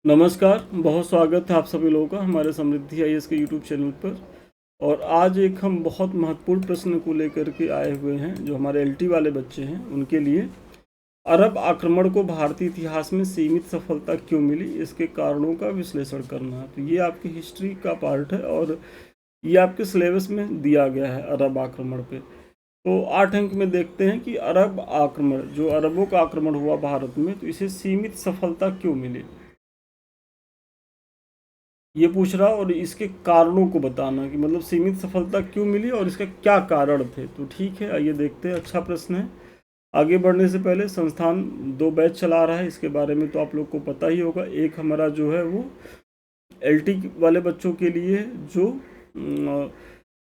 नमस्कार, बहुत स्वागत है आप सभी लोगों का हमारे समृद्धि आईएएस के यूट्यूब चैनल पर। और आज एक हम बहुत महत्वपूर्ण प्रश्न को लेकर के आए हुए हैं जो हमारे एलटी वाले बच्चे हैं उनके लिए। अरब आक्रमण को भारतीय इतिहास में सीमित सफलता क्यों मिली, इसके कारणों का विश्लेषण करना है। तो ये आपकी हिस्ट्री का पार्ट है और ये आपके सिलेबस में दिया गया है अरब आक्रमण पे। तो 8 अंक में देखते हैं कि अरब आक्रमण, जो अरबों का आक्रमण हुआ भारत में, तो इसे सीमित सफलता क्यों मिली, ये पूछ रहा। और इसके कारणों को बताना कि मतलब सीमित सफलता क्यों मिली और इसका क्या कारण थे। तो ठीक है, आइए देखते हैं। अच्छा प्रश्न है। आगे बढ़ने से पहले, संस्थान 2 बैच चला रहा है, इसके बारे में तो आप लोग को पता ही होगा। एक हमारा जो है वो एलटी वाले बच्चों के लिए है, जो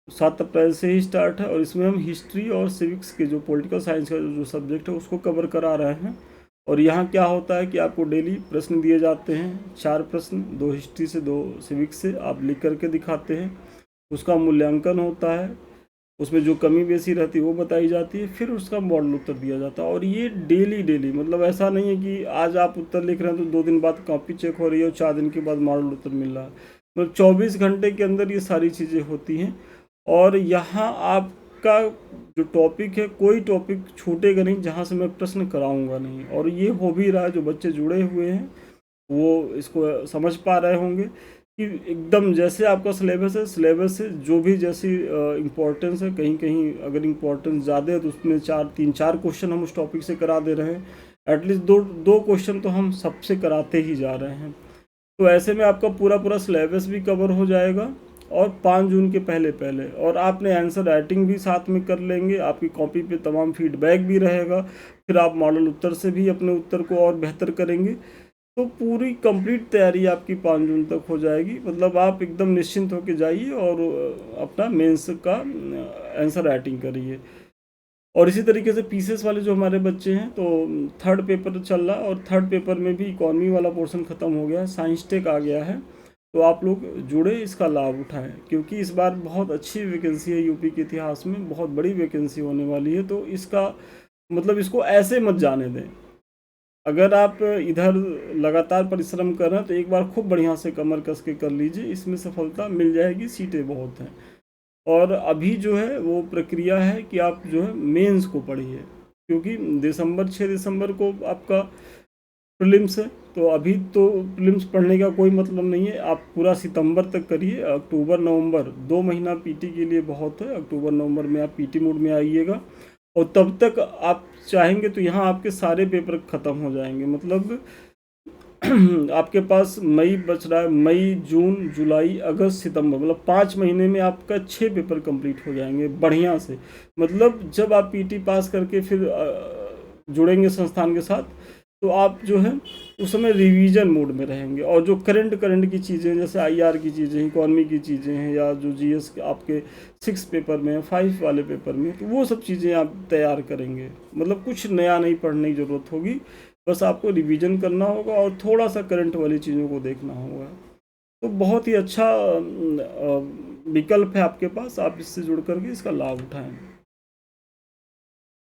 7 अप्रैल से ही स्टार्ट है, और इसमें हम हिस्ट्री और सिविक्स के जो पॉलिटिकल साइंस का जो सब्जेक्ट है उसको कवर करा रहे हैं। और यहाँ क्या होता है कि आपको डेली प्रश्न दिए जाते हैं, 4 प्रश्न, 2 हिस्ट्री से 2 सिविक्स से, आप लिख करके दिखाते हैं, उसका मूल्यांकन होता है, उसमें जो कमी बेसी रहती है वो बताई जाती है, फिर उसका मॉडल उत्तर दिया जाता है। और ये डेली डेली, मतलब ऐसा नहीं है कि आज आप उत्तर लिख रहे हैं तो 2 दिन बाद कॉपी चेक हो रही है और 4 दिन के बाद मॉडल उत्तर मिल रहा है। मतलब 24 घंटे के अंदर ये सारी चीज़ें होती हैं। और यहाँ आपका जो टॉपिक है, कोई टॉपिक छूटेगा नहीं जहाँ से मैं प्रश्न कराऊंगा नहीं। और ये हो भी रहा है, जो बच्चे जुड़े हुए हैं वो इसको समझ पा रहे होंगे कि एकदम जैसे आपका सिलेबस है, सिलेबस से जो भी जैसी इम्पोर्टेंस है, कहीं कहीं अगर इम्पोर्टेंस ज़्यादा है तो उसमें 3-4 क्वेश्चन हम उस टॉपिक से करा दे रहे हैं। एटलीस्ट दो दो क्वेश्चन तो हम सबसे कराते ही जा रहे हैं। तो ऐसे में आपका पूरा पूरा सिलेबस भी कवर हो जाएगा, और 5 जून के पहले पहले, और आपने आंसर राइटिंग भी साथ में कर लेंगे, आपकी कॉपी पे तमाम फीडबैक भी रहेगा, फिर आप मॉडल उत्तर से भी अपने उत्तर को और बेहतर करेंगे। तो पूरी कंप्लीट तैयारी आपकी 5 जून तक हो जाएगी। मतलब आप एकदम निश्चिंत होकर जाइए और अपना मेंस का आंसर राइटिंग करिए। और इसी तरीके से पीसेस वाले जो हमारे बच्चे हैं, तो 3rd पेपर चल रहा है, और 3rd पेपर में भी इकॉनमी वाला पोर्शन ख़त्म हो गया है, साइंस टेक आ गया है। तो आप लोग जुड़े, इसका लाभ उठाएं, क्योंकि इस बार बहुत अच्छी वैकेंसी है यूपी के इतिहास में, बहुत बड़ी वैकेंसी होने वाली है। तो इसका मतलब इसको ऐसे मत जाने दें। अगर आप इधर लगातार परिश्रम कर रहे हैं तो एक बार खूब बढ़िया से कमर कस के कर लीजिए, इसमें सफलता मिल जाएगी, सीटें बहुत हैं। और अभी जो है वो प्रक्रिया है कि आप जो है मेंस को पढ़िए, क्योंकि 6 दिसंबर को आपका प्रीलिम्स है। तो अभी तो प्रीलिम्स पढ़ने का कोई मतलब नहीं है, आप पूरा सितंबर तक करिए। अक्टूबर नवंबर 2 महीना पीटी के लिए बहुत है। अक्टूबर नवंबर में आप पीटी मोड में आइएगा, और तब तक आप चाहेंगे तो यहाँ आपके सारे पेपर ख़त्म हो जाएंगे। मतलब आपके पास मई बच रहा है, मई जून जुलाई अगस्त सितंबर, मतलब 5 महीने में आपका 6 पेपर कंप्लीट हो जाएंगे बढ़िया से। मतलब जब आप पीटी पास करके फिर जुड़ेंगे संस्थान के साथ, तो आप जो है उस समय रिवीजन मोड में रहेंगे, और जो करंट की चीज़ें, जैसे आईआर की चीज़ें, इकोनॉमी की चीज़ें हैं, या जो जीएस आपके 6 पेपर में, 5 वाले पेपर में, तो वो सब चीज़ें आप तैयार करेंगे। मतलब कुछ नया नहीं पढ़ने की ज़रूरत होगी, बस आपको रिवीजन करना होगा और थोड़ा सा करंट वाली चीज़ों को देखना होगा। तो बहुत ही अच्छा विकल्प है आपके पास, आप इससे जुड़ करके इसका लाभ उठाएं।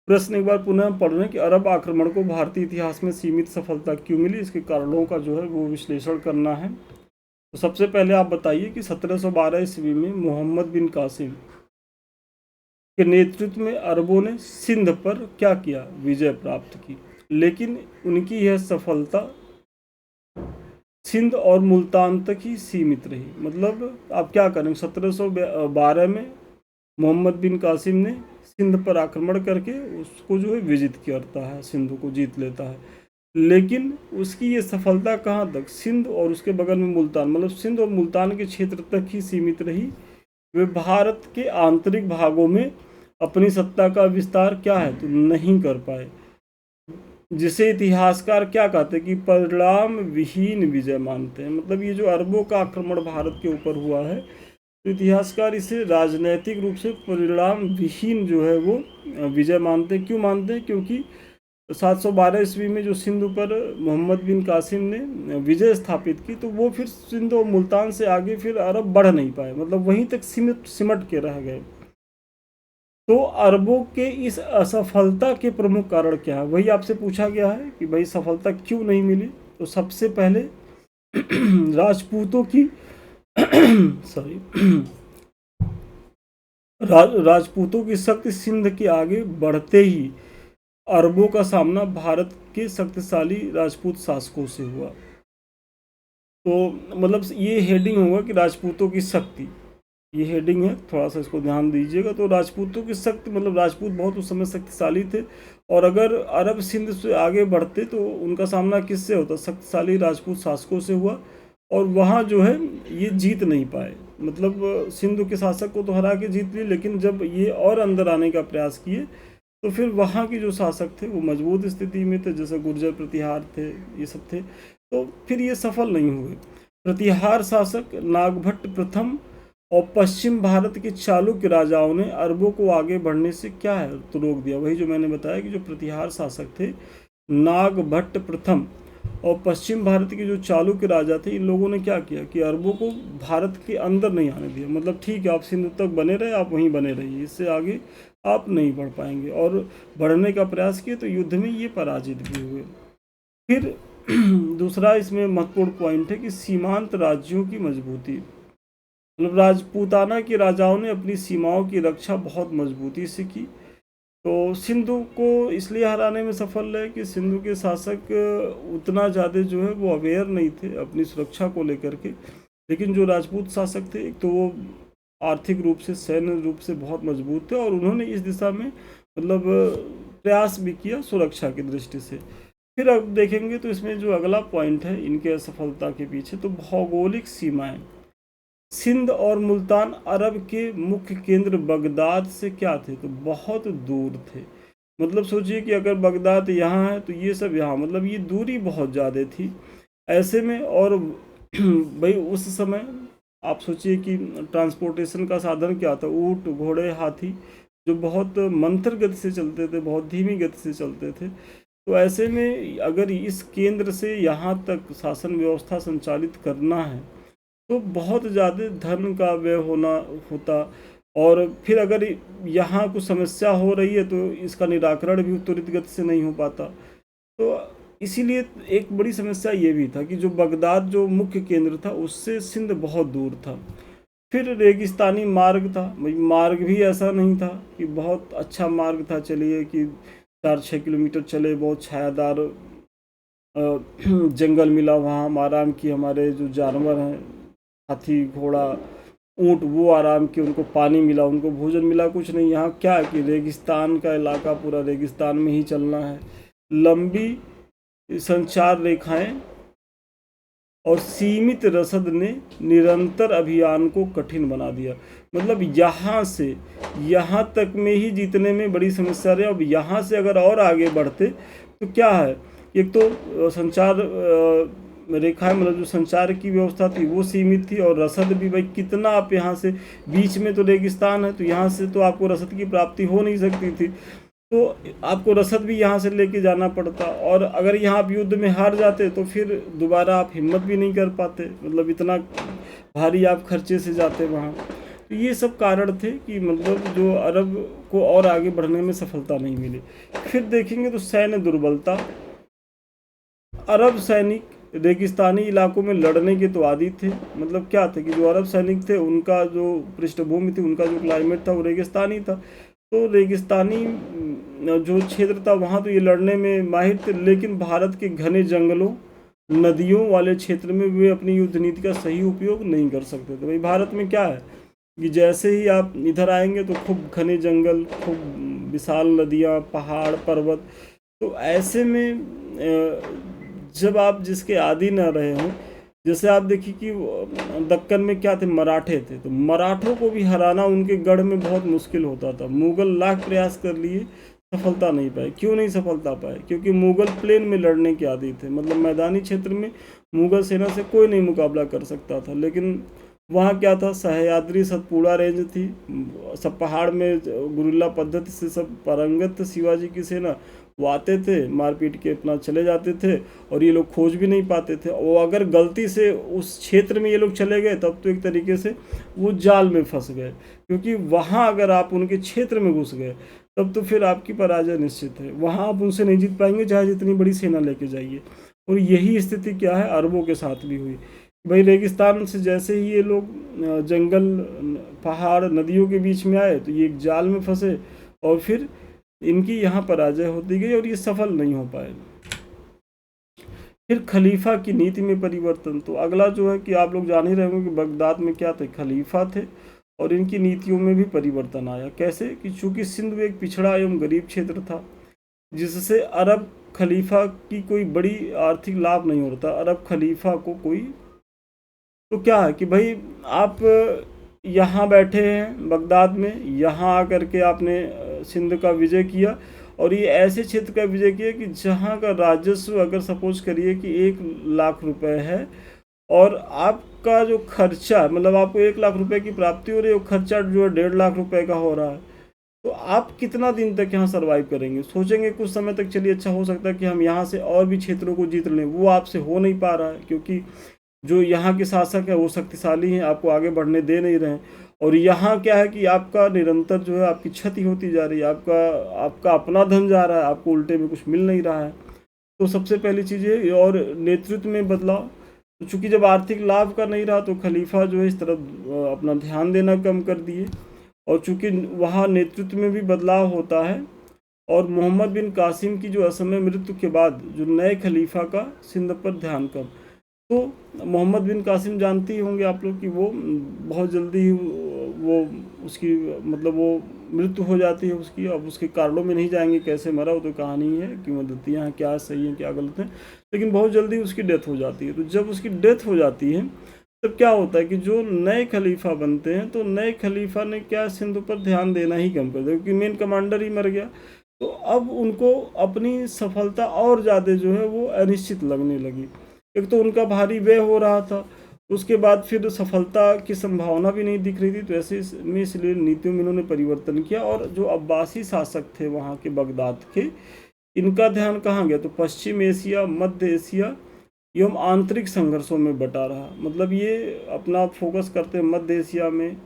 प्रश्न एक बार पुनः पढ़ रहे हैं कि अरब आक्रमण को भारतीय इतिहास में सीमित सफलता क्यों मिली, इसके कारणों का जो है वो विश्लेषण करना है। तो सबसे पहले आप बताइए कि 1712 ईस्वी में मोहम्मद बिन कासिम के नेतृत्व में अरबों ने सिंध पर क्या किया, विजय प्राप्त की। लेकिन उनकी यह सफलता सिंध और मुल्तान तक ही सीमित रही। मतलब आप क्या करें, 1712 में मोहम्मद बिन कासिम ने सिंध पर आक्रमण करके उसको जो है विजित करता है, सिंध को जीत लेता है। लेकिन उसकी ये सफलता कहाँ तक, सिंध और उसके बगल में मुल्तान, मतलब सिंध और मुल्तान के क्षेत्र तक ही सीमित रही। वे भारत के आंतरिक भागों में अपनी सत्ता का विस्तार क्या है तो नहीं कर पाए, जिसे इतिहासकार क्या कहते हैं कि परिणाम विहीन विजय मानते हैं। मतलब ये जो अरबों का आक्रमण भारत के ऊपर हुआ है, तो इतिहासकार इसे राजनैतिक रूप से परिणाम विहीन जो है वो विजय मानते हैं। क्यों मानते हैं, क्योंकि 712 ईस्वी में जो सिंध पर मोहम्मद बिन कासिम ने विजय स्थापित की, तो वो फिर सिंध और मुल्तान से आगे फिर अरब बढ़ नहीं पाए, मतलब वहीं तक सिमट के रह गए। तो अरबों के इस असफलता के प्रमुख कारण क्या है, वही आपसे पूछा गया है कि भाई सफलता क्यों नहीं मिली। तो सबसे पहले राजपूतों की सॉरी राजपूतों की शक्ति सिंध के आगे बढ़ते ही अरबों का सामना भारत के शक्तिशाली राजपूत शासकों से हुआ। तो मतलब ये हेडिंग होगा कि राजपूतों की शक्ति, ये हेडिंग है, थोड़ा सा इसको ध्यान दीजिएगा। तो राजपूतों की शक्ति मतलब राजपूत बहुत उस समय शक्तिशाली थे, और अगर अरब सिंध से आगे बढ़ते तो उनका सामना किससे होता, शक्तिशाली राजपूत शासकों से हुआ, और वहाँ जो है ये जीत नहीं पाए। मतलब सिंधु के शासक को तो हरा के जीत लिए, लेकिन जब ये और अंदर आने का प्रयास किए तो फिर वहाँ के जो शासक थे वो मजबूत स्थिति में थे, जैसे गुर्जर प्रतिहार थे, ये सब थे, तो फिर ये सफल नहीं हुए। प्रतिहार शासक नागभट्ट प्रथम और पश्चिम भारत के चालुक्य राजाओं ने अरबों को आगे बढ़ने से क्या है तो रोक दिया। वही जो मैंने बताया कि जो प्रतिहार शासक थे नागभट्ट प्रथम और पश्चिम भारत के जो चालुक्य राजा थे, इन लोगों ने क्या किया कि अरबों को भारत के अंदर नहीं आने दिया। मतलब ठीक है, आप सिंध तक बने रहे, आप वहीं बने रहिए, इससे आगे आप नहीं बढ़ पाएंगे, और बढ़ने का प्रयास किए तो युद्ध में ये पराजित भी हुए। फिर दूसरा इसमें महत्वपूर्ण पॉइंट है कि सीमांत राज्यों की मजबूती। मतलब राजपूताना के राजाओं ने अपनी सीमाओं की रक्षा बहुत मजबूती से की। तो सिंधु को इसलिए हराने में सफल रहे कि सिंधु के शासक उतना ज़्यादा जो है वो अवेयर नहीं थे अपनी सुरक्षा को लेकर के। लेकिन जो राजपूत शासक थे, एक तो वो आर्थिक रूप से, सैन्य रूप से बहुत मजबूत थे, और उन्होंने इस दिशा में मतलब प्रयास भी किया सुरक्षा की दृष्टि से। फिर अब देखेंगे तो इसमें जो अगला पॉइंट है इनके असफलता के पीछे, तो भौगोलिक सीमाएं। सिंध और मुल्तान अरब के मुख्य केंद्र बगदाद से क्या थे, तो बहुत दूर थे। मतलब सोचिए कि अगर बगदाद यहाँ है तो ये सब यहाँ, मतलब ये दूरी बहुत ज़्यादा थी। ऐसे में और भाई उस समय आप सोचिए कि ट्रांसपोर्टेशन का साधन क्या था, ऊँट, घोड़े, हाथी, जो बहुत मंथर गति से चलते थे, बहुत धीमी गति से चलते थे। तो ऐसे में अगर इस केंद्र से यहाँ तक शासन व्यवस्था संचालित करना है तो बहुत ज़्यादा धन का व्यय होता, और फिर अगर यहाँ कुछ समस्या हो रही है तो इसका निराकरण भी त्वरित गति से नहीं हो पाता। तो इसीलिए एक बड़ी समस्या ये भी था कि जो बगदाद जो मुख्य केंद्र था उससे सिंध बहुत दूर था। फिर रेगिस्तानी मार्ग था, भाई मार्ग भी ऐसा नहीं था कि बहुत अच्छा मार्ग था, चलिए कि 4-6 किलोमीटर चले, बहुत छायादार जंगल मिला, वहाँ हम आराम किए, हमारे जो जानवर हैं हाथी, घोड़ा, ऊँट, वो आराम किए, उनको पानी मिला, उनको भोजन मिला, कुछ नहीं। यहाँ क्या है कि रेगिस्तान का इलाका, पूरा रेगिस्तान में ही चलना है, लंबी संचार रेखाएं और सीमित रसद ने निरंतर अभियान को कठिन बना दिया। मतलब यहाँ से यहाँ तक में ही जीतने में बड़ी समस्या रही। अब यहाँ से अगर और आगे बढ़ते तो क्या है, एक तो संचार रेखाएं, मतलब जो संचार की व्यवस्था थी वो सीमित थी, और रसद भी, भाई कितना आप यहाँ से, बीच में तो रेगिस्तान है तो यहाँ से तो आपको रसद की प्राप्ति हो नहीं सकती थी, तो आपको रसद भी यहाँ से लेके जाना पड़ता, और अगर यहाँ आप युद्ध में हार जाते तो फिर दोबारा आप हिम्मत भी नहीं कर पाते, मतलब इतना भारी आप खर्चे से जाते वहाँ। तो ये सब कारण थे कि मतलब जो अरब को और आगे बढ़ने में सफलता नहीं मिली। फिर देखेंगे तो सैन्य दुर्बलता। अरब सैनिक रेगिस्तानी इलाकों में लड़ने के तो आदी थे। मतलब क्या थे कि जो अरब सैनिक थे उनका जो पृष्ठभूमि थी, उनका जो क्लाइमेट था वो रेगिस्तानी था, तो रेगिस्तानी जो क्षेत्र था वहाँ तो ये लड़ने में माहिर थे, लेकिन भारत के घने जंगलों, नदियों वाले क्षेत्र में वे अपनी युद्ध नीति का सही उपयोग नहीं कर सकते थे। भाई भारत में क्या है कि जैसे ही आप इधर आएंगे तो खूब घने जंगल, खूब विशाल नदियाँ, पहाड़, पर्वत, तो ऐसे में जब आप जिसके आदी न रहे हों, जैसे आप देखिए कि दक्कन में क्या थे, मराठे थे, तो मराठों को भी हराना उनके गढ़ में बहुत मुश्किल होता था। मुगल लाख प्रयास कर लिए, सफलता नहीं पाए। क्यों नहीं सफलता पाए? क्योंकि मुगल प्लेन में लड़ने के आदी थे, मतलब मैदानी क्षेत्र में मुगल सेना से कोई नहीं मुकाबला कर सकता था। लेकिन वहाँ क्या था, सह्याद्री सतपुड़ा रेंज थी, सब पहाड़ में गुरिल्ला पद्धति से सब पारंगत थे। शिवाजी की सेना वो आते थे, मारपीट के अपना चले जाते थे, और ये लोग खोज भी नहीं पाते थे। और अगर गलती से उस क्षेत्र में ये लोग चले गए तब तो एक तरीके से वो जाल में फंस गए, क्योंकि वहाँ अगर आप उनके क्षेत्र में घुस गए तब तो फिर आपकी पराजय निश्चित है। वहाँ आप उनसे नहीं जीत पाएंगे चाहे जितनी बड़ी सेना लेके जाइए। और यही स्थिति क्या है, अरबों के साथ भी हुई। भाई रेगिस्तान से जैसे ही ये लोग जंगल, पहाड़, नदियों के बीच में आए तो ये एक जाल में फंसे और फिर इनकी यहाँ पराजय होती गई और ये सफल नहीं हो पाए। फिर खलीफा की नीति में परिवर्तन, तो अगला जो है कि आप लोग जान ही रहे होंगे कि बगदाद में क्या थे, खलीफा थे और इनकी नीतियों में भी परिवर्तन आया। कैसे कि चूंकि सिंध एक पिछड़ा एवं गरीब क्षेत्र था जिससे अरब खलीफा की कोई बड़ी आर्थिक लाभ नहीं हो रहा था, अरब खलीफा को कोई, तो क्या है कि भाई आप यहाँ बैठे हैं बगदाद में, यहाँ आकर के आपने सिंध का विजय किया और ये ऐसे क्षेत्र का विजय किया कि जहाँ का राजस्व अगर सपोज करिए कि 1,00,000 रुपए है और आपका जो खर्चा, मतलब आपको 1,00,000 रुपए की प्राप्ति हो रही है और खर्चा जो है 1,50,000 रुपए का हो रहा है, तो आप कितना दिन तक यहाँ सर्वाइव करेंगे? सोचेंगे कुछ समय तक चलिए अच्छा हो सकता है कि हम यहाँ से और भी क्षेत्रों को जीत लें, वो आपसे हो नहीं पा रहा है क्योंकि जो यहाँ के शासक है वो शक्तिशाली हैं, आपको आगे बढ़ने दे नहीं रहे हैं। और यहाँ क्या है कि आपका निरंतर जो है आपकी क्षति होती जा रही है, आपका आपका अपना धन जा रहा है, आपको उल्टे में कुछ मिल नहीं रहा है। तो सबसे पहली चीज़ है। और नेतृत्व में बदलाव, तो चूंकि जब आर्थिक लाभ का नहीं रहा तो खलीफा जो है इस तरफ अपना ध्यान देना कम कर दिए और चूंकि वहाँ नेतृत्व में भी बदलाव होता है और मोहम्मद बिन कासिम की जो असमय मृत्यु के बाद जो नए खलीफा का सिंध पर ध्यान कम, तो मोहम्मद बिन कासिम जानते ही होंगे आप लोग कि वो बहुत जल्दी ही वो उसकी मतलब वो मृत्यु हो जाती है उसकी। अब उसके कारणों में नहीं जाएंगे कैसे मरा, वो तो कहानी है कि मदतियाँ हैं, क्या सही हैं क्या गलत हैं, लेकिन बहुत जल्दी उसकी डेथ हो जाती है। तो जब उसकी डेथ हो जाती है तब क्या होता है कि जो नए खलीफा बनते हैं तो नए खलीफा ने क्या सिंध पर ध्यान देना ही कम कर दिया क्योंकि मेन कमांडर ही मर गया। तो अब उनको अपनी सफलता और ज़्यादा जो है वो अनिश्चित लगने लगी। एक तो उनका भारी व्यय हो रहा था, उसके बाद फिर सफलता की संभावना भी नहीं दिख रही थी, तो ऐसे में इसलिए नीतियों में इन्होंने परिवर्तन किया। और जो अब्बासी शासक थे वहाँ के बगदाद के, इनका ध्यान कहाँ गया, तो पश्चिम एशिया, मध्य एशिया एवं आंतरिक संघर्षों में बटा रहा। मतलब ये अपना फोकस करते हैं मध्य एशिया में,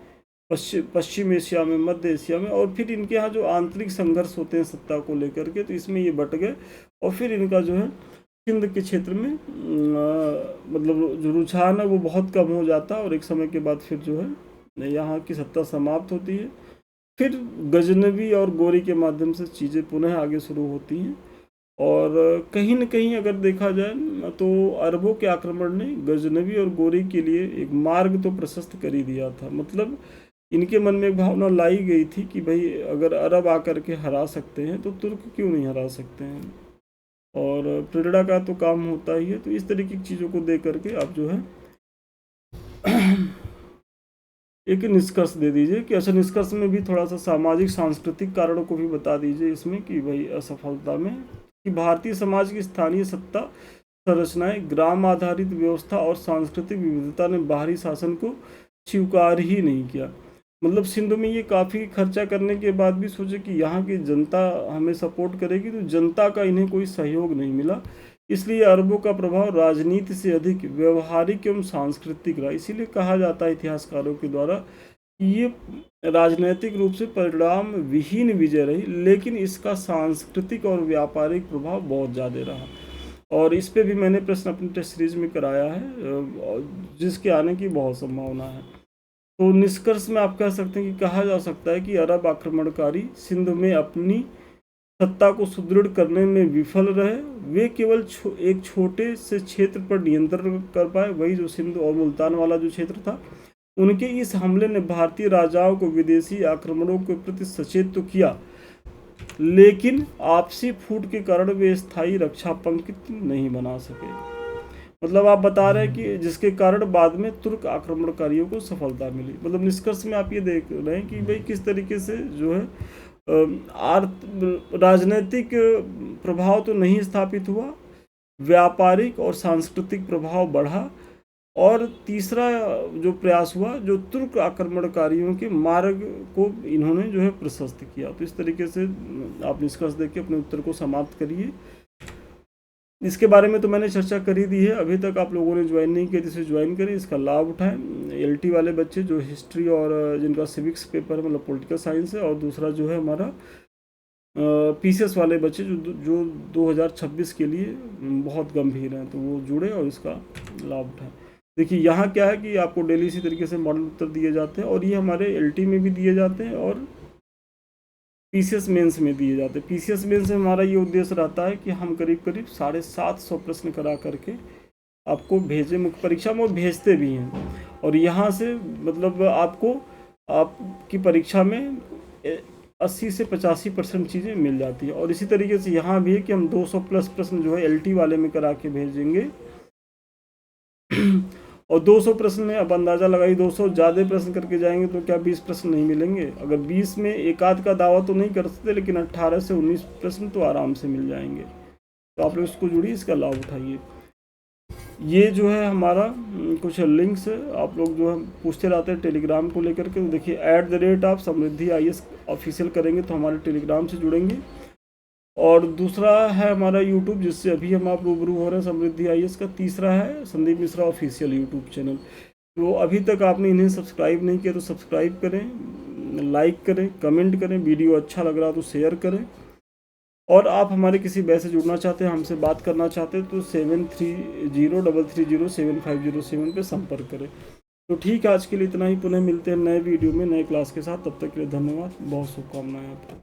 पश्चिम एशिया में, मध्य एशिया में, और फिर इनके यहाँ जो आंतरिक संघर्ष होते हैं सत्ता को लेकर के, तो इसमें ये बट गए और फिर इनका जो है सिंध के क्षेत्र में मतलब जो रुझान है वो बहुत कम हो जाता है और एक समय के बाद फिर जो है यहाँ की सत्ता समाप्त होती है। फिर गजनवी और गोरी के माध्यम से चीज़ें पुनः आगे शुरू होती हैं और कहीं न कहीं अगर देखा जाए तो अरबों के आक्रमण ने गजनवी और गोरी के लिए एक मार्ग तो प्रशस्त कर ही दिया था। मतलब इनके मन में एक भावना लाई गई थी कि भाई अगर अरब आकर के हरा सकते हैं तो तुर्क क्यों नहीं हरा सकते हैं, और प्रेरणा का तो काम होता ही है। तो इस तरीके की चीज़ों को देख करके आप जो है एक निष्कर्ष दे दीजिए कि अच्छा निष्कर्ष में भी थोड़ा सा सामाजिक सांस्कृतिक कारणों को भी बता दीजिए इसमें कि भाई असफलता में कि भारतीय समाज की स्थानीय सत्ता संरचनाएं, ग्राम आधारित व्यवस्था और सांस्कृतिक विविधता ने बाहरी शासन को स्वीकार ही नहीं किया। मतलब सिंध में ये काफ़ी खर्चा करने के बाद भी सोचे कि यहाँ की जनता हमें सपोर्ट करेगी, तो जनता का इन्हें कोई सहयोग नहीं मिला। इसलिए अरबों का प्रभाव राजनीति से अधिक व्यवहारिक एवं सांस्कृतिक रहा। इसीलिए कहा जाता है इतिहासकारों के द्वारा कि ये राजनीतिक रूप से परिणाम विहीन विजय रही, लेकिन इसका सांस्कृतिक और व्यापारिक प्रभाव बहुत ज़्यादा रहा। और इस पे भी मैंने प्रश्न अपनी टेस्ट सीरीज में कराया है जिसके आने की बहुत संभावना है। तो निष्कर्ष में आप कह सकते हैं कि कहा जा सकता है कि अरब आक्रमणकारी सिंध में अपनी सत्ता को सुदृढ़ करने में विफल रहे। वे केवल एक छोटे से क्षेत्र पर नियंत्रण कर पाए, वही जो सिंध और मुल्तान वाला जो क्षेत्र था। उनके इस हमले ने भारतीय राजाओं को विदेशी आक्रमणों के प्रति सचेत तो किया, लेकिन आपसी फूट के कारण वे स्थायी रक्षा पंक्ति नहीं बना सके। मतलब आप बता रहे हैं कि जिसके कारण बाद में तुर्क आक्रमणकारियों को सफलता मिली। मतलब निष्कर्ष में आप ये देख रहे हैं कि भाई किस तरीके से जो है राजनीतिक प्रभाव तो नहीं स्थापित हुआ, व्यापारिक और सांस्कृतिक प्रभाव बढ़ा, और तीसरा जो प्रयास हुआ जो तुर्क आक्रमणकारियों के मार्ग को इन्होंने जो है प्रशस्त किया। तो इस तरीके से आप निष्कर्ष देख के अपने उत्तर को समाप्त करिए। इसके बारे में तो मैंने चर्चा कर ही दी है। अभी तक आप लोगों ने ज्वाइन नहीं किया, जिसे ज्वाइन करें, इसका लाभ उठाएं। एलटी वाले बच्चे जो हिस्ट्री और जिनका सिविक्स पेपर है मतलब पॉलिटिकल साइंस है, और दूसरा जो है हमारा पीसीएस वाले बच्चे जो 2026 के लिए बहुत गंभीर हैं, तो वो जुड़े और इसका लाभ उठाएं। देखिए यहाँ क्या है कि आपको डेली इसी तरीके से मॉडल उत्तर दिए जाते हैं, और ये हमारे एलटी में भी दिए जाते हैं और पीसीएस मेंस में दिए जाते हैं। पीसीएस मेंस में हमारा ये उद्देश्य रहता है कि हम करीब करीब 750 प्रश्न करा करके आपको भेजें मुख्य परीक्षा में, और भेजते भी हैं। और यहाँ से मतलब आपकी परीक्षा में 80 से 85% चीज़ें मिल जाती है। और इसी तरीके से यहाँ भी है कि हम 200 प्लस प्रश्न जो है एलटी वाले में करा के भेजेंगे। और 200 प्रश्न में अब अंदाज़ा लगाइए, 200 ज़्यादा प्रश्न करके जाएंगे तो क्या 20 प्रश्न नहीं मिलेंगे? अगर 20 में एक आध का दावा तो नहीं कर सकते, लेकिन 18 से 19 प्रश्न तो आराम से मिल जाएंगे। तो आप लोग इसको जुड़िए, इसका लाभ उठाइए। ये जो है हमारा कुछ लिंक्स आप लोग जो है पूछते रहते हैं टेलीग्राम को लेकर के, तो देखिए @ समृद्धि IAS ऑफिशियल करेंगे तो हमारे टेलीग्राम से जुड़ेंगे। और दूसरा है हमारा यूट्यूब, जिससे अभी हम आप रूबरू हो रहे हैं समृद्धि IAS का। तीसरा है Sandeep Mishra official YouTube channel. तो अभी तक आपने इन्हें सब्सक्राइब नहीं किया तो सब्सक्राइब करें, लाइक करें, कमेंट करें, वीडियो अच्छा लग रहा तो शेयर करें। और आप हमारे किसी बैच से जुड़ना चाहते हैं, हमसे बात करना चाहते हैं, तो 7303307507 पे संपर्क करें। तो ठीक है, आज के लिए इतना ही। पुनः मिलते हैं नए वीडियो में नए क्लास के साथ। तब तक के लिए धन्यवाद, बहुत शुभकामनाएं आपको।